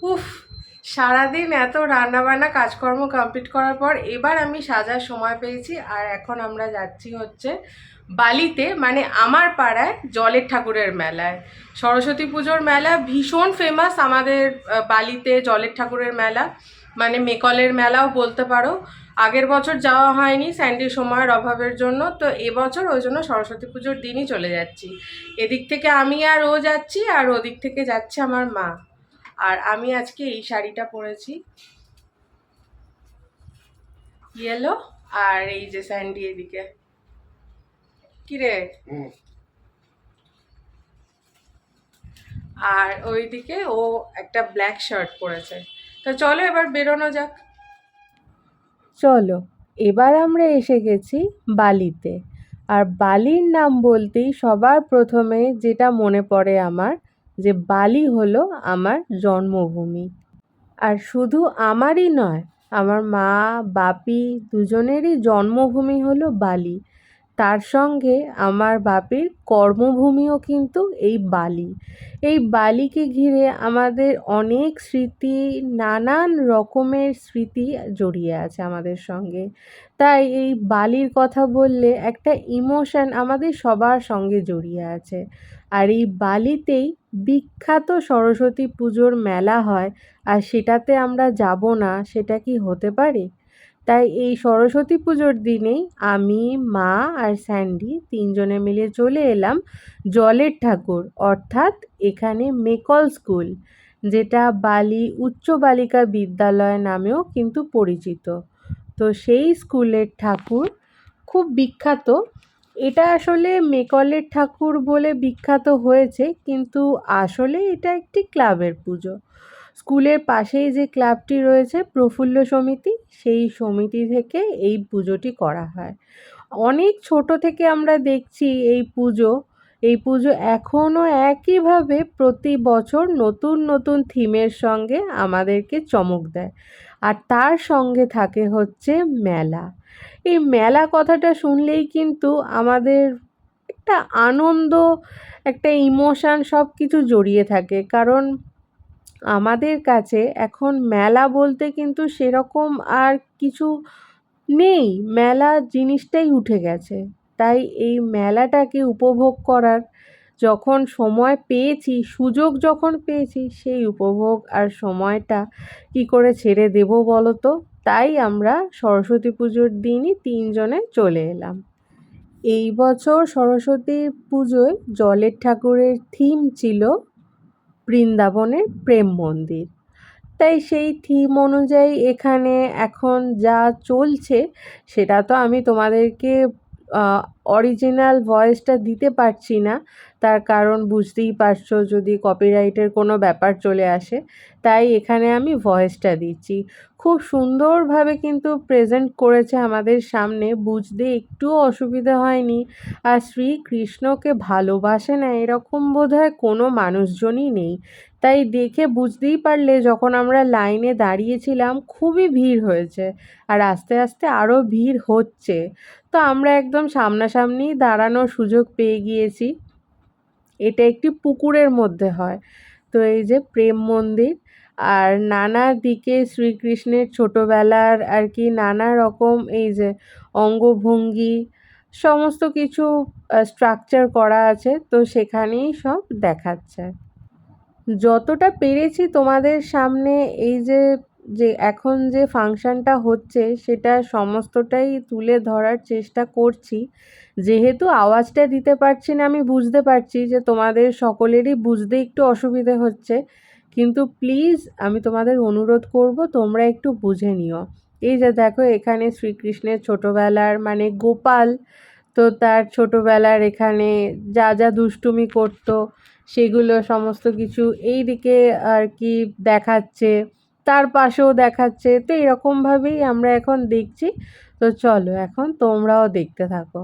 উফ, সারাদিন এত রান্নাবান্না কাজকর্ম কমপ্লিট করার পর এবার আমি সাজার সময় পেয়েছি। আর এখন আমরা যাচ্ছি হচ্ছে বালিতে, মানে আমার পাড়ায় জলের ঠাকুরের মেলায়। সরস্বতী পুজোর মেলা ভীষণ ফেমাস আমাদের বালিতে। জলের ঠাকুরের মেলা মানে মেকলের মেলাও বলতে পারো। আগের বছর যাওয়া হয়নি স্যান্ডির সময়ের অভাবের জন্য, তো এবছর ওই জন্য সরস্বতী পুজোর দিনই চলে যাচ্ছি। এদিক থেকে আমি আর ও যাচ্ছি, আর ওদিক থেকে যাচ্ছে আমার মা। আর আমি আজকে এই শাড়িটা পরেছি, ইয়েলো। আর এই যে স্যান্ডি এদিকে, কিরে? আর ওইদিকে ও একটা ব্ল্যাক শার্ট পরেছে। তো চলো এবার বেরোনো যাক। চলো, এবার আমরা এসে গেছি বালিতে। আর বালির নাম বলতেই সবার প্রথমে যেটা মনে পড়ে আমার, যে বালি হলো আমার জন্মভূমি। আর শুধু আমারই নয়, আমার মা বাপি দুজনেরই জন্মভূমি হলো বালি। তার সঙ্গে আমার বাপির কর্মভূমিও কিন্তু এই বালি। এই বালিকে ঘিরে আমাদের অনেক স্মৃতি, নানান রকমের স্মৃতি জড়িয়ে আছে আমাদের সঙ্গে। তাই এই বালির কথা বললে একটা ইমোশন আমাদের সবার সঙ্গে জড়িয়ে আছে। আর এই বালিতেই বিখ্যাত সরস্বতী পুজোর মেলা হয়, আর সেটাতে আমরা যাব না সেটা কি হতে পারে? তাই এই সরস্বতী পুজোর দিনেই আমি, মা আর স্যান্ডি তিনজনে মিলে চলে এলাম জলের ঠাকুর, অর্থাৎ এখানে মেকল স্কুল, যেটা বালি উচ্চ বালিকা বিদ্যালয় নামেও কিন্তু পরিচিত। তো সেই স্কুলের ঠাকুর খুব বিখ্যাত। এটা আসলে মেকলের ঠাকুর বলে বিখ্যাত হয়েছে, কিন্তু আসলে এটা একটি ক্লাবের পুজো। স্কুলের পাশেই যে ক্লাবটি রয়েছে প্রফুল্ল সমিতি, সেই সমিতি থেকে এই পুজোটি করা হয়। অনেক ছোট থেকে আমরা দেখছি এই পুজো এখনও একইভাবে প্রতি বছর নতুন নতুন থিমের সঙ্গে আমাদেরকে চমক দেয়। আর তার সঙ্গে থাকে হচ্ছে মেলা। এই মেলা কথাটা শুনলেই কিন্তু আমাদের একটা আনন্দ, একটা ইমোশান সব কিছু জড়িয়ে থাকে। কারণ আমাদের কাছে এখন মেলা বলতে কিন্তু সেরকম আর কিছু নেই, মেলা জিনিসটাই উঠে গেছে। তাই এই মেলাটাকে উপভোগ করার যখন সময় পেয়েছি, সুযোগ যখন পেয়েছি, সেই উপভোগ আর সময়টা কি করে ছেড়ে দেবো বলো তো? তাই আমরা সরস্বতী পুজোর দিনই তিনজনে চলে এলাম। এই বছর সরস্বতী পুজোয় জলের ঠাকুরের থিম ছিল বৃন্দাবনের প্রেম মন্দির। তাই সেই থিম অনুযায়ী এখানে এখন যা চলছে সেটা তো আমি তোমাদেরকে অরিজিনাল ভয়েসটা দিতে পারছি না, তার কারণ বুঝতেই পারছো যদি কপিরাইটের কোনো ব্যাপার চলে আসে। তাই এখানে আমি ভয়েসটা দিচ্ছি। খুব সুন্দরভাবে কিন্তু প্রেজেন্ট করেছে আমাদের সামনে, বুঝতে একটুও অসুবিধা হয়নি। আর শ্রীকৃষ্ণকে ভালোবাসে না এরকম বোধহয় কোনো মানুষজনই নেই। তাই দেখে বুঝতেই পারলে যখন আমরা লাইনে দাঁড়িয়েছিলাম খুবই ভিড় হয়েছে, আর আস্তে আস্তে আরও ভিড় হচ্ছে। তো আমরা একদম সামনাসামনি দাঁড়ানোর সুযোগ পেয়ে গিয়েছি। এটা একটি পুকুরের মধ্যে হয়। তো এই যে প্রেম মন্দির, আর নানা দিকে শ্রীকৃষ্ণের ছোটোবেলার আর কি নানা রকম এই যে অঙ্গভঙ্গি সমস্ত কিছু স্ট্রাকচার করা আছে, তো সেখানেই সব দেখাচ্ছে। যতটা পেরেছি তোমাদের সামনে এই যে যে এখন যে ফাংশানটা হচ্ছে সেটা সমস্তটাই তুলে ধরার চেষ্টা করছি। যেহেতু আওয়াজটা দিতে পারছি না, আমি বুঝতে পারছি যে তোমাদের সকলেরই বুঝতে একটু অসুবিধে হচ্ছে, কিন্তু প্লিজ আমি তোমাদের অনুরোধ করব তোমরা একটু বুঝে নিও। এই যে দেখো এখানে শ্রীকৃষ্ণের ছোটোবেলার মানে গোপাল, তো তার ছোটোবেলার এখানে যা যা দুষ্টুমি করতো সেগুলো সমস্ত কিছু এই দিকে আর কি দেখাচ্ছে, তার পাশেও দেখাচ্ছে। তো এরকমভাবেই আমরা এখন দেখছি। তো চলো এখন তোমরাও দেখতে থাকো।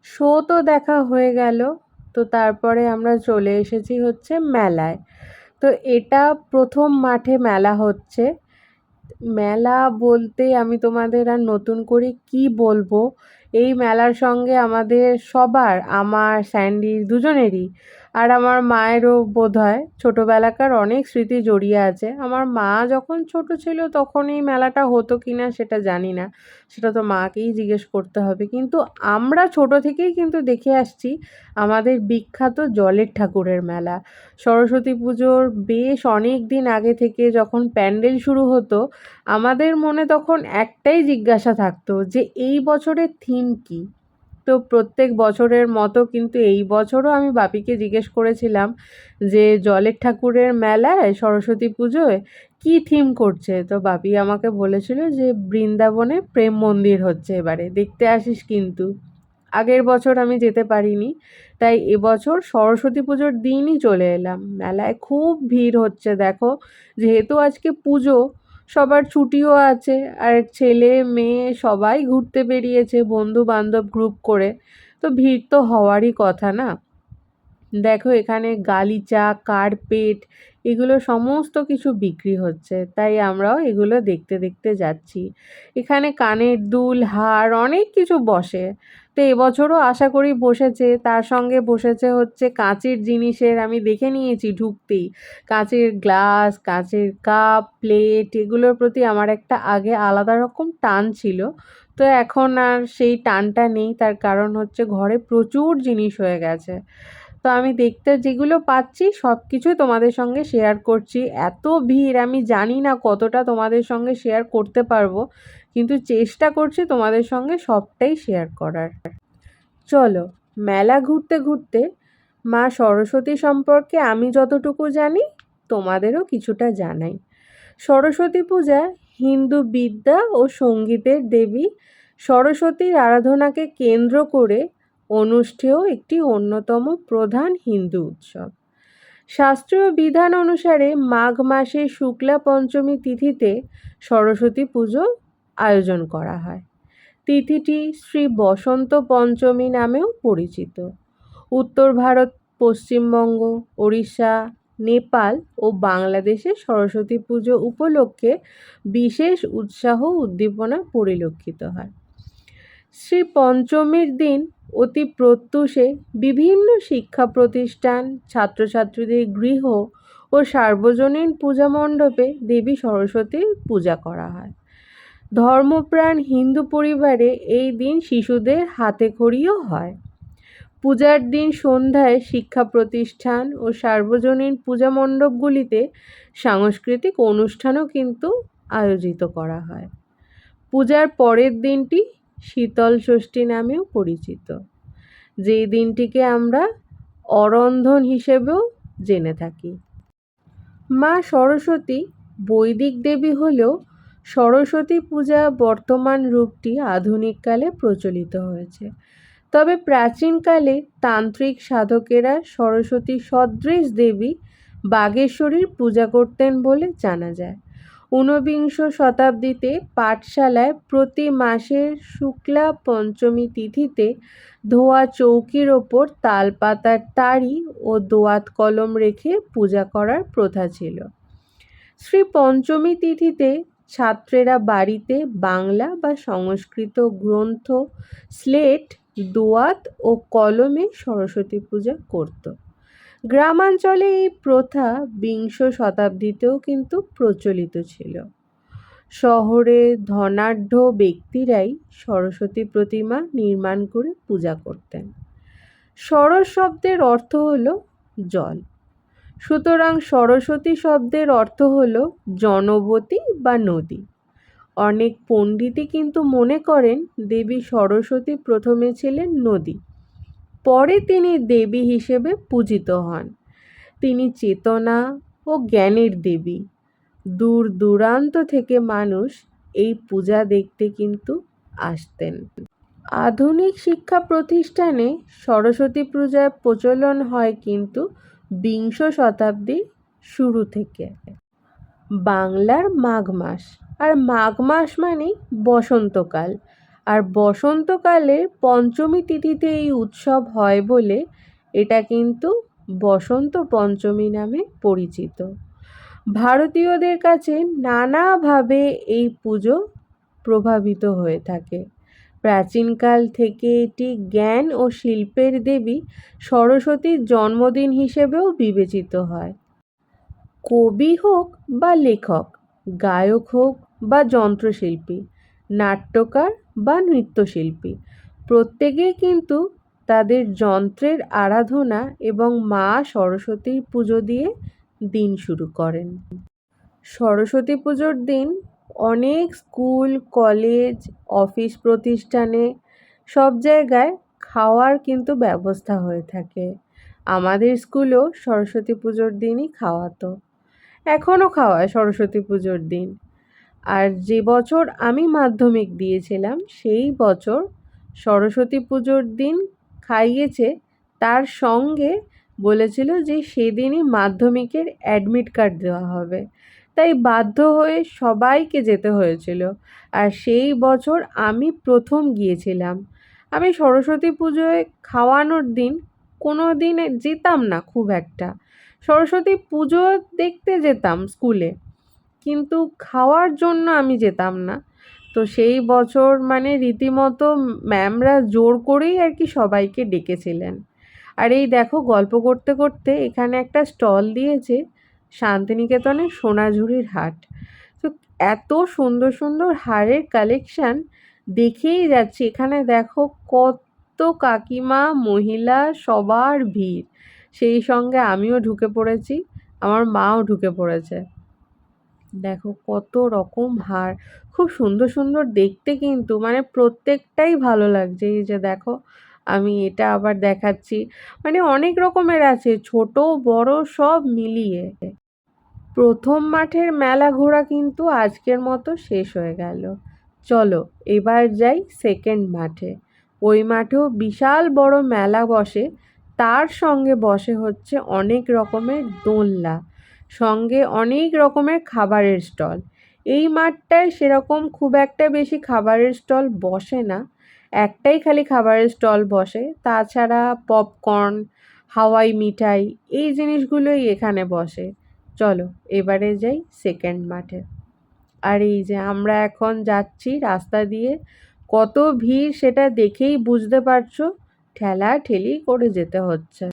শো তো দেখা হয়ে গেল, তো তারপরে আমরা চলে এসেছি হচ্ছে মেলায়। তো এটা প্রথম মাঠে মেলা হচ্ছে। মেলা বলতে আমি তোমাদের আর নতুন করে কি বলবো, এই মেলার সঙ্গে আমাদের সবার, আমার স্যান্ডির দুজনেরই আর আমার মায়েরও বোধহয় ছোটোবেলাকার অনেক স্মৃতি জড়িয়ে আছে। আমার মা যখন ছোট ছিল তখন এই মেলাটা হতো কি না সেটা জানি না, সেটা তো মাকেই জিজ্ঞেস করতে হবে। কিন্তু আমরা ছোট থেকেই কিন্তু দেখে আসছি আমাদের বিখ্যাত জলের ঠাকুরের মেলা। সরস্বতী পুজোর বেশ অনেক দিন আগে থেকে যখন প্যান্ডেল শুরু হতো, আমাদের মনে তখন একটাই জিজ্ঞাসা থাকতো যে এই বছরের থিম কি। তো প্রত্যেক বছরের মতো কিন্তু এই বছরও আমি বাপিকে জিজ্ঞেস করেছিলাম যে জলের ঠাকুরের মেলায় সরস্বতী পুজোয় কি থিম করছে। তো বাপি আমাকে বলেছিল যে বৃন্দাবনে প্রেম মন্দির হচ্ছে, এবারে দেখতে আসিস কিন্তু। আগের বছর আমি যেতে পারিনি, তাই এবছর সরস্বতী পুজোর দিনই চলে এলাম। মেলায় খুব ভিড় হচ্ছে দেখো, যেহেতু আজকে পুজো, সবার ছুটিও আছে, আর ছেলে মেয়ে সবাই ঘুরতে বেরিয়েছে বন্ধু বান্ধব গ্রুপ করে, তো ভিড় তো হওয়ারই কথা না। দেখো এখানে গালিচা, কার্পেট, এগুলো সমস্ত কিছু বিক্রি হচ্ছে, তাই আমরাও এগুলো দেখতে দেখতে যাচ্ছি। এখানে কানের দুল, হার, অনেক কিছু বসে। তো এবছরও আশা করি বসেছে, তার সঙ্গে বসেছে হচ্ছে কাঁচের জিনিসের, আমি দেখে নিয়েছি ঢুকতেই কাঁচের গ্লাস, কাঁচের কাপ, প্লেট, এগুলোর প্রতি আমার একটা আগে আলাদা রকম টান ছিল। তো এখন আর সেই টানটা নেই, তার কারণ হচ্ছে ঘরে প্রচুর জিনিস হয়ে গেছে। তো আমি দেখতে যেগুলো পাচ্ছি সব কিছুই তোমাদের সঙ্গে শেয়ার করছি। এত ভিড়, আমি জানি না কতটা তোমাদের সঙ্গে শেয়ার করতে পারবো, কিন্তু চেষ্টা করছি তোমাদের সঙ্গে সবটাই শেয়ার করার। চলো, মেলা ঘুরতে ঘুরতে মা সরস্বতী সম্পর্কে আমি যতটুকু জানি তোমাদেরও কিছুটা জানাই। সরস্বতী পূজা হিন্দু বিদ্যা ও সঙ্গীতের দেবী সরস্বতীর আরাধনাকে কেন্দ্র করে অনুষ্ঠেয় একটি অন্যতম প্রধান হিন্দু উৎসব। শাস্ত্রীয় বিধান অনুসারে মাঘ মাসের শুক্লা পঞ্চমী তিথিতে সরস্বতী পুজো আয়োজন করা হয়। তিথিটি শ্রী বসন্ত পঞ্চমী নামেও পরিচিত। উত্তর ভারত, পশ্চিমবঙ্গ, ওড়িশা, নেপাল ও বাংলাদেশে সরস্বতী পুজো উপলক্ষে বিশেষ উৎসাহ উদ্দীপনা পরিলক্ষিত হয়। শ্রী পঞ্চমীর দিন অতি প্রত্যুষে বিভিন্ন শিক্ষা প্রতিষ্ঠান, ছাত্রছাত্রীদের গৃহ ও সার্বজনীন পূজা মণ্ডপে দেবী সরস্বতীর পূজা করা হয়। ধর্মপ্রাণ হিন্দু পরিবারে এই দিন শিশুদের হাতেখড়িও হয়। পূজার দিন সন্ধ্যায় শিক্ষা প্রতিষ্ঠান ও সার্বজনীন পূজা মণ্ডপগুলিতে সাংস্কৃতিক অনুষ্ঠানও কিন্তু আয়োজিত করা হয়। পূজার পরের দিনটি শীতল ষষ্ঠী নামেও পরিচিত, যেই দিনটিকে আমরা অরন্ধন হিসেবেও জেনে থাকি। মা সরস্বতী বৈদিক দেবী হলেও সরস্বতী পূজা বর্তমান রূপটি আধুনিককালে প্রচলিত হয়েছে। তবে প্রাচীনকালে তান্ত্রিক সাধকেরা সরস্বতী সদৃশ দেবী বাগেশ্বরীর পূজা করতেন বলে জানা যায়। ঊনবিংশ শতাব্দীতে পাঠশালায় প্রতি মাসের শুক্লা পঞ্চমী তিথিতে ধোয়া চৌকির ওপর তালপাতার তাড়ি ও দোয়াত কলম রেখে পূজা করার প্রথা ছিল। শ্রী পঞ্চমী তিথিতে ছাত্রেরা বাড়িতে বাংলা বা সংস্কৃত গ্রন্থ, স্লেট, দোয়াত ও কলমে সরস্বতী পূজা করত। গ্রামাঞ্চলে এই প্রথা বিংশ শতাব্দীতেও কিন্তু প্রচলিত ছিল। শহরে ধনাঢ্য ব্যক্তিরাই সরস্বতী প্রতিমা নির্মাণ করে পূজা করতেন। সরস শব্দের অর্থ হল জল, সুতরাং সরস্বতী শব্দের অর্থ হল জনবতী বা নদী। অনেক পণ্ডিতই কিন্তু মনে করেন দেবী সরস্বতী প্রথমে ছিলেন নদী, পরে তিনি দেবী হিসেবে পূজিত হন। তিনি চেতনা ও জ্ঞানের দেবী। দূর দূরান্ত থেকে মানুষ এই পূজা দেখতে কিন্তু আসতেন। আধুনিক শিক্ষা প্রতিষ্ঠানে সরস্বতী পূজার প্রচলন হয় কিন্তু বিংশ শতাব্দীর শুরু থেকে। বাংলার মাঘ মাস, আর মাঘ মাস মানেই বসন্তকাল, আর বসন্তকালে পঞ্চমী তিথিতে এই উৎসব হয় বলে এটা কিন্তু বসন্ত পঞ্চমী নামে পরিচিত। ভারতীয়দের কাছে নানাভাবে এই পুজো প্রভাবিত হয়ে থাকে। প্রাচীনকাল থেকে এটি জ্ঞান ও শিল্পের দেবী সরস্বতীর জন্মদিন হিসেবেও বিবেচিত হয়। কবি হোক বা লেখক, গায়ক হোক বা যন্ত্রশিল্পী, নাট্যকার বা নৃত্যশিল্পী, প্রত্যেকেই কিন্তু তাদের যন্ত্রের আরাধনা এবং মা সরস্বতীর পুজো দিয়ে দিন শুরু করেন। সরস্বতী পুজোর দিন অনেক স্কুল, কলেজ, অফিস প্রতিষ্ঠানে সব জায়গায় খাওয়ার কিন্তু ব্যবস্থা হয়ে থাকে। আমাদের স্কুলেও সরস্বতী পুজোর দিনই খাওয়াতো, এখনও খাওয়ায় সরস্বতী পুজোর দিন। আর যে বছর আমি মাধ্যমিক দিয়েছিলাম সেই বছর সরস্বতী পুজোর দিন খাইয়েছে, তার সঙ্গে বলেছিল যে সেদিনই মাধ্যমিকের অ্যাডমিট কার্ড দেওয়া হবে, তাই বাধ্য হয়ে সবাইকে যেতে হয়েছিল। আর সেই বছর আমি প্রথম গিয়েছিলাম। আমি সরস্বতী পুজোয় খাওয়ানোর দিন কোনো দিন যেতাম না খুব একটা। সরস্বতী পুজো দেখতে যেতাম স্কুলে, কিন্তু খাওয়ার জন্য আমি যেতাম না। তো সেই বছর মানে রীতিমতো ম্যামরা জোর করেই আর কি সবাইকে ডেকেছিলেন। আর এই দেখো, গল্প করতে করতে এখানে একটা স্টল দিয়েছে শান্তিনিকেতনের সোনাঝুরির হাট। তো এত সুন্দর সুন্দর হারের কালেকশান, দেখেই যাচ্ছি। এখানে দেখো কত কাকিমা, মহিলা, সবার ভিড়। সেই সঙ্গে আমিও ঢুকে পড়েছি, আমার মাও ঢুকে পড়েছে। দেখো কত রকম হার, খুব সুন্দর সুন্দর দেখতে, কিন্তু মানে প্রত্যেকটাই ভালো লাগছে। এই যে দেখো, আমি এটা আবার দেখাচ্ছি, মানে অনেক রকমের আছে, ছোট বড় সব মিলিয়ে। প্রথম মাঠের মেলা ঘোরা কিন্তু আজকের মতো শেষ হয়ে গেল। চলো এবার যাই সেকেন্ড মাঠে। ওই মাঠেও বিশাল বড় মেলা বসে, তার সঙ্গে বসে হচ্ছে অনেক রকমের দোলনা, সঙ্গে অনেক রকমের খাবারের স্টল। এই মাঠটায় সেরকম খুব একটা বেশি খাবারের স্টল বসে না, একটাই খালি খাবারের স্টল বসে। তাছাড়া পপকর্ন, হাওয়াই মিঠাই, এই জিনিসগুলোই এখানে বসে। চলো এবারে যাই সেকেন্ড মাঠে। আর এই যে আমরা এখন যাচ্ছি রাস্তা দিয়ে, কত ভিড় সেটা দেখেই বুঝতে পারছো, ঠেলা ঠেলি করে যেতে হচ্ছে।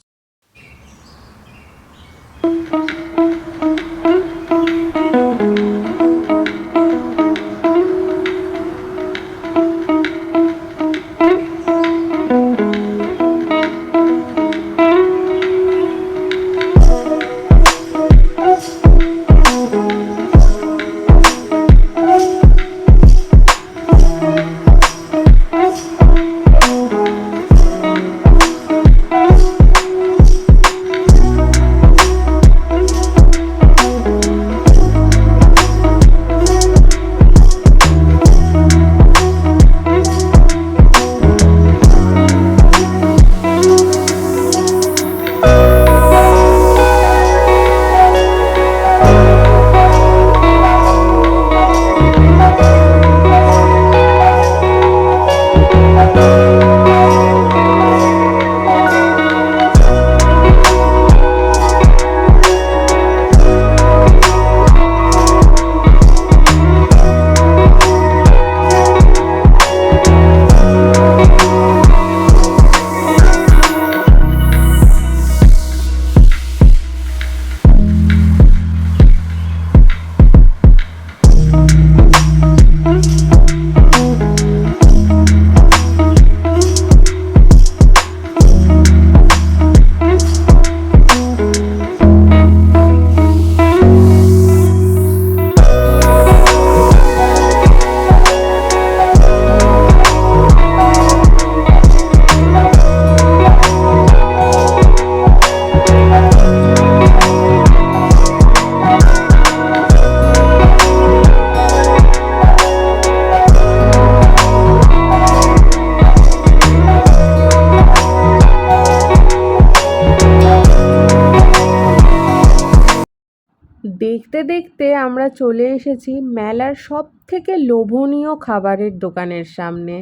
দেখতে দেখতে আমরা চলে এসেছি মেলার সব থেকে লোভনীয় খাবারের দোকানের সামনে।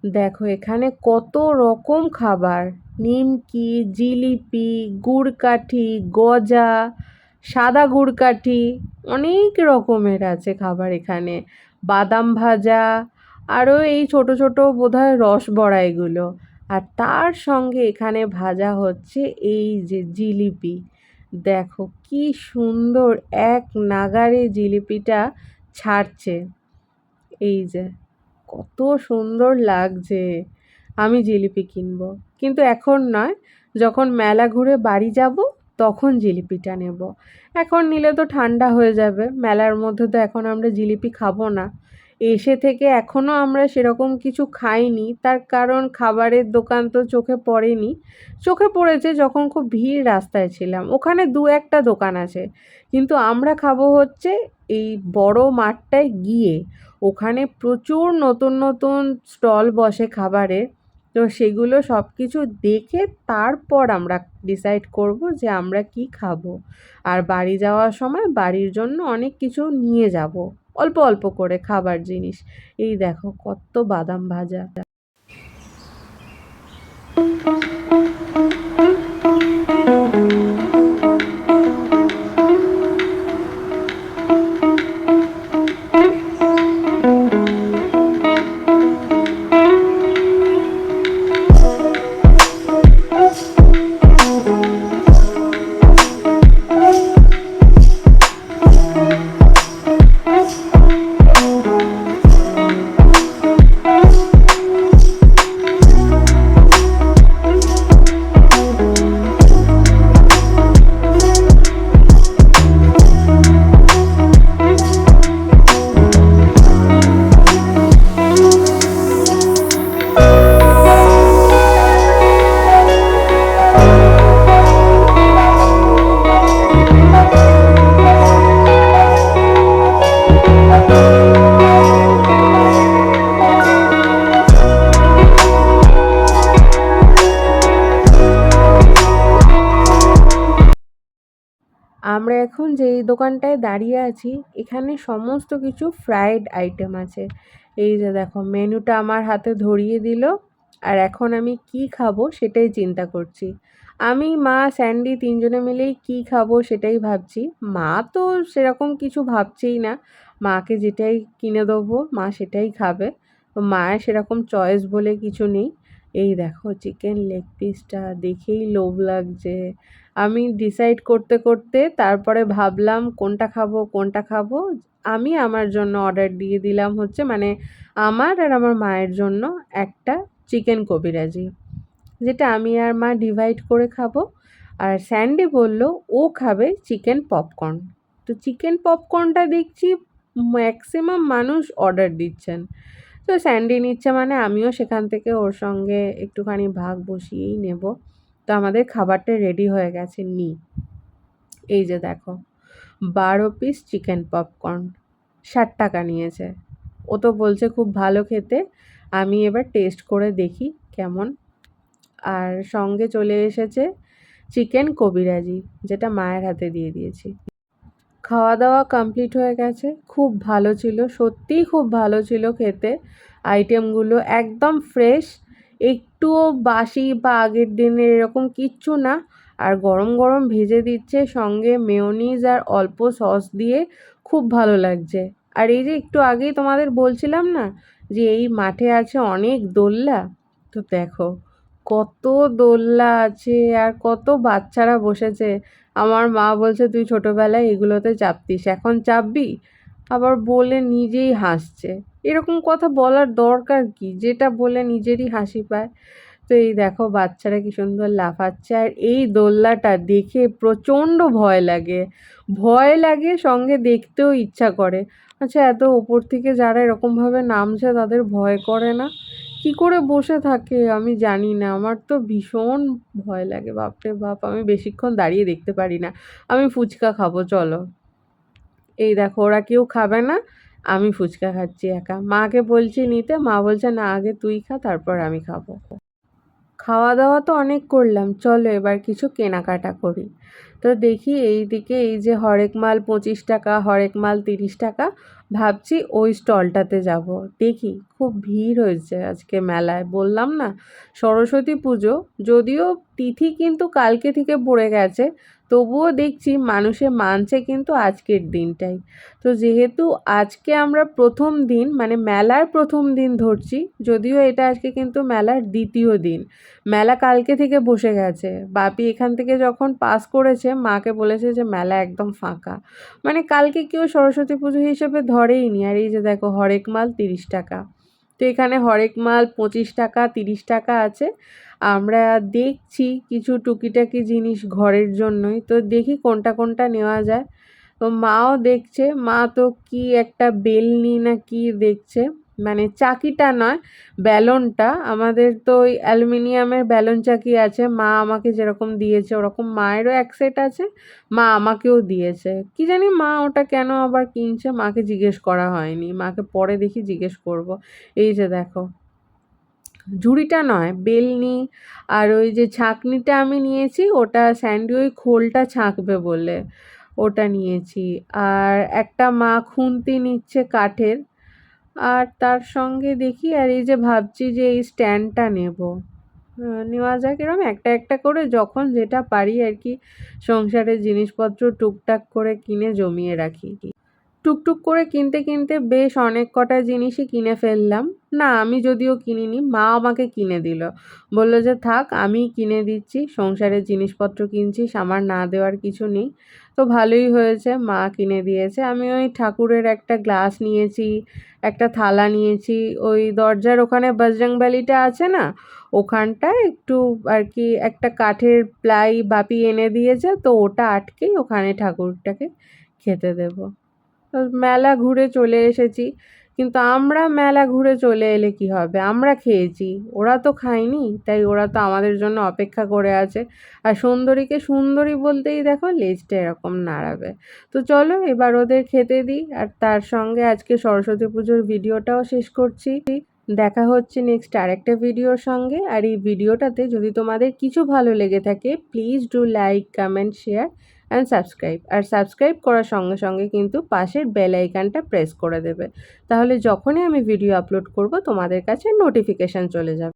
দেখো এখানে কত রকম খাবার, নিমকি, জিলিপি, গুড়কাঠি, গজা, সাদা গুড়কাঠি, অনেক রকমের আছে খাবার এখানে। বাদাম ভাজা, আরও এই ছোট ছোট বোধহয় রসবড়া এগুলো। আর তার সঙ্গে এখানে ভাজা হচ্ছে এই যে জিলিপি। দেখো কি সুন্দর এক নাগাড়ে জিলিপিটা ছাড়ছে। এই যে কত সুন্দর লাগছে। আমি জিলিপি কিনবো, কিন্তু এখন নয়, যখন মেলা ঘুরে বাড়ি যাব তখন জিলিপিটা নেব। এখন নিলে তো ঠান্ডা হয়ে যাবে, মেলার মধ্যে তো এখন আমরা জিলিপি খাবো না। এসে থেকে এখনও আমরা সেরকম কিছু খাইনি, তার কারণ খাবারের দোকান তো চোখে পড়েনি। চোখে পড়েছে যখন খুব ভিড় রাস্তায় ছিলাম, ওখানে দু একটা দোকান আছে, কিন্তু আমরা খাবো হচ্ছে এই বড় মাঠটায় গিয়ে। ওখানে প্রচুর নতুন নতুন স্টল বসে খাবারের, তো সেগুলো সব কিছু দেখে তারপর আমরা ডিসাইড করব যে আমরা কি খাবো। আর বাড়ি যাওয়ার সময় বাড়ির জন্য অনেক কিছু নিয়ে যাব, অল্প অল্প করে খাবার জিনিস। এই দেখো কত বাদাম ভাজা। আমরা এখন যেই দোকানটায় দাঁড়িয়ে আছি, এখানে সমস্ত কিছু ফ্রাইড আইটেম আছে। এই যে দেখো মেনুটা আমার হাতে ধরিয়ে দিল, আর এখন আমি কি খাবো সেটাই চিন্তা করছি। আমি, মা, স্যান্ডি তিনজনে মিলেই কি খাবো সেটাই ভাবছি। মা তো সেরকম কিছু ভাবছেই না, মাকে যেটাই কিনে দেবো মা সেটাই খাবে, তো মায়ের সেরকম চয়েস বলে কিছু নেই। এই দেখো চিকেন লেগ পিসটা দেখেই লোভ লাগছে। আমি ডিসাইড করতে করতে তারপরে ভাবলাম কোনটা খাবো কোনটা খাবো। আমি আমার জন্য অর্ডার দিয়ে দিলাম হচ্ছে, মানে আমার আর আমার মায়ের জন্য একটা চিকেন কবিরাজি, যেটা আমি আর মা ডিভাইড করে খাবো। আর স্যান্ডি বলল ও খাবে চিকেন পপকর্ন। তো চিকেন পপকর্নটা দেখছি ম্যাক্সিমাম মানুষ অর্ডার দিচ্ছেন, তো স্যান্ডি নিচ্ছে মানে আমিও সেখান থেকে ওর সঙ্গে একটুখানি ভাগ বসিয়েই নেব। তো আমাদের খাবারটা রেডি হয়ে গেছে, এই যে দেখো 12 পিস চিকেন পপকর্ন, 60 টাকা নিয়েছে। ও তো বলছে খুব ভালো খেতে, আমি এবার টেস্ট করে দেখি কেমন। আর সঙ্গে চলে এসেছে চিকেন কবিরাজি, যেটা মায়ের হাতে দিয়ে দিয়েছি। খাওয়া দাওয়া কমপ্লিট হয়ে গেছে, খুব ভালো ছিল, সত্যিই খুব ভালো ছিল খেতে। আইটেমগুলো একদম ফ্রেশ, একটুও বাসি বা আগের দিনের এরকম কিচ্ছু না। আর গরম গরম ভেজে দিচ্ছে, সঙ্গে মেয়োনিজ আর অল্প সস দিয়ে, খুব ভালো লাগছে। আর এই যে একটু আগেই তোমাদের বলছিলাম না যে এই মাঠে আছে অনেক দোলনা, তো দেখো কত দোলনা আছে আর কত বাচ্চারা বসেছে। আমার মা বলছে তুই ছোটবেলায় এগুলোতে চাপতিস, এখন চাপবি? আবার বলে নিজেই হাসছে। এরকম কথা বলার দরকার কি, যেটা বলে নিজেরই হাসি পায়। তো এই দেখো বাচ্চারা কি সুন্দর লাফাচ্ছে, আর এই দোলনাটা দেখে প্রচণ্ড ভয় লাগে। ভয় লাগে সঙ্গে দেখতেও ইচ্ছা করে। আচ্ছা এত ওপর থেকে যারা এরকমভাবে নামছে তাদের ভয় করে না? কি করে বসে থাকে আমি জানি না, আমার তো ভীষণ ভয় লাগে, বাপরে বাপ, আমি বেশিক্ষণ দাঁড়িয়ে দেখতে পারি না। আমি ফুচকা খাবো চলো। এই দেখো ওরা কেউ খাবে না, আমি ফুচকা খাচ্ছি একা। মাকে বলছি নিতে, মা বলছে না আগে তুই খা তারপর আমি খাবো। খাওয়া দাওয়া তো অনেক করলাম, চলো এবার কিছু কেনাকাটা করি। তো তো দেখি এইদিকে এই যে হরেক মাল 25 টাকা, হরেক মাল 30 টাকা, ভাবছি ওই স্টলটাতে যাব। দেখি খুব ভিড় হয়েছে আজকে মেলায়, বললাম না সরস্বতী পুজো, যদিও তিথি কিন্তু কালকে থেকে পড়ে গেছে, তবুও দেখছি মানুষে মানছে কিন্তু আজকের দিনটাই। তো যেহেতু আজকে আমরা প্রথম দিন মানে মেলার প্রথম দিন ধরছি, যদিও এটা আজকে কিন্তু মেলার দ্বিতীয় দিন, মেলা কালকে থেকে বসে গেছে। বাপি এখান থেকে যখন পাস করেছে মাকে বলেছে যে মেলা একদম ফাঁকা, মানে কালকে কেউ সরস্বতী পুজো হিসেবে ধরেই নি। আর এই যে দেখো হরেক মাল 30 টাকা, তো এখানে হরেক মাল 25 টাকা 30 টাকা আছে। আমরা দেখছি কিছু টুকিটাকি জিনিস ঘরের জন্যই, তো দেখি কোনটা কোনটা নেওয়া যায়। তো মাও দেখছে, মা তো কি একটা বেলনি না কি দেখছে, মানে চাকিটা নয়, ব্যালনটা। আমাদের তো ওই অ্যালুমিনিয়ামের ব্যালন চাকি আছে, মা আমাকে যেরকম দিয়েছে ওরকম মায়েরও এক সেট আছে, মা আমাকেও দিয়েছে। কি জানি মা ওটা কেন আবার কিনছে, মাকে জিজ্ঞেস করা হয়নি, মাকে পরে দেখি জিজ্ঞেস করব। এই যে দেখো ঝুড়িটা নয়, বেলনি। আর ওই যে ছাঁকনিটা আমি নিয়েছি, ওটা স্যান্ডি ওই খোলটা ছাঁকবে বলে ওটা নিয়েছি। আর একটা মা খুন্তি নিচ্ছে কাঠের। আর তার সঙ্গে দেখি, আর এই যে ভাবছি যে এই স্ট্যান্ডটা নেব, নেওয়া যাক এরকম একটা একটা করে যখন যেটা পারি আর কি, সংসারের জিনিসপত্র টুকটাক করে কিনে জমিয়ে রাখি। টুকটুক করে কিনতে কিনতে বেশ অনেক কটা জিনিসই কিনে ফেললাম। না আমি যদিও কিনিনি, মা আমাকে কিনে দিল, বললো যে থাক আমি কিনে দিচ্ছি, সংসারের জিনিসপত্র কিনছিস, আমার না দেওয়ার কিছু নেই। তো ভালোই হয়েছে, মা কিনে দিয়েছে। আমি ওই ঠাকুরের একটা গ্লাস নিয়েছি, একটা থালা নিয়েছি, ওই দরজার ওখানে বজরংবলীটা আছে না, ওখানটায় একটু আর কি একটা কাঠের প্লাই বাপি এনে দিয়েছে, তো ওটা আটকেই ওখানে ঠাকুরটাকে খেতে দেবো। তো মেলা ঘুরে চলে এসেছি, কিন্তু আমরা মেলা ঘুরে চলে এলে কি হবে, আমরা খেয়েছি, ওরা তো খায়নি, তাই ওরা তো আমাদের জন্য অপেক্ষা করে আছে। আর সুন্দরীকে সুন্দরী বলতেই দেখো লেজটা এরকম নাড়াবে। তো চলো এবার ওদের খেতে দিই, আর তার সঙ্গে আজকে সরস্বতী পুজোর ভিডিওটাও শেষ করছি। দেখা হচ্ছে নেক্সট আরেকটা ভিডিওর সঙ্গে। আর এই ভিডিওটাতে যদি তোমাদের কিছু ভালো লেগে থাকে, please do like comment share and subscribe. আর সাবস্ক্রাইব করার সঙ্গে সঙ্গে কিন্তু পাশের বেল আইকনটা প্রেস করে দেবে, তাহলে যখনই আমি ভিডিও আপলোড করব তোমাদের কাছে নোটিফিকেশান চলে যাবে।